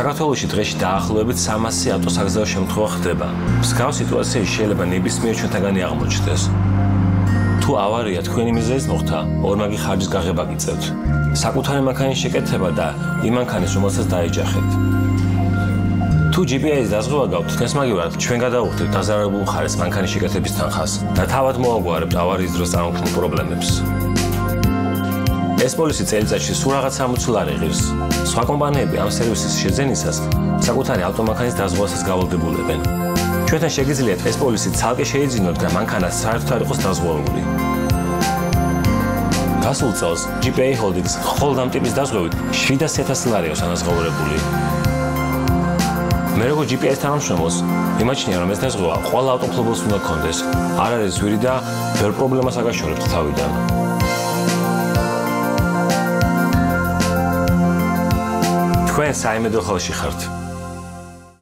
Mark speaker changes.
Speaker 1: საქართველოში დღეში დაახლოებით 300 ავტოსაგზაო შემთხვევა ხდება. მსგავს სიტუაციაში შეიძლება ნებისმიერ ჩვენთაგანი აღმოჩნდეს. თუ ავარია თქვენი მიზეზით მოხდა, ორმაგი ხარჯის გაღება გიწევთ. საკუთარი მანქანის შეკეთება და იმ მანქანის, რომელსაც დაეჯახეთ. თუ GPS-ის დაზღვევა გაქვთ, თესმაგივრად ჩვენ გადავუხდით დაზარალებულ მხარეს მანქანის შეკეთების თანხას და თავად მოაგვარებთ ავარიის დროს წარმოქმნილ პრობლემებს. ეს პოლისი წელიწადში სულ რაღაც 60 ლარი ღირს. სხვა კომპანიები ამ სერვისის შეძენისას საკუთარი ავტომანქანის დაზღვევასაც გავალდებულებენ. ჩვენთან შეგიძლიათ ეს პოლისი ცალკე შეიძინოთ და მანქანა საერთოდ არ იყოს დაზღვეული. გასულ წელს GPA Holdings მხოლოდ ამ ტიპის დაზღვევით 700,000 ლარია ანაზღაურებული. მე როგორც GPS თანამშრომელს მიმაჩნია, რომ ეს დაზღვევა ყველა ავტოფლობელს უნდა გქონდეს. არ არის ზვირი და ბევრ პრობლემას აგაშორებთ თავიდან. თქვენ საიმედო ხელში ხართ.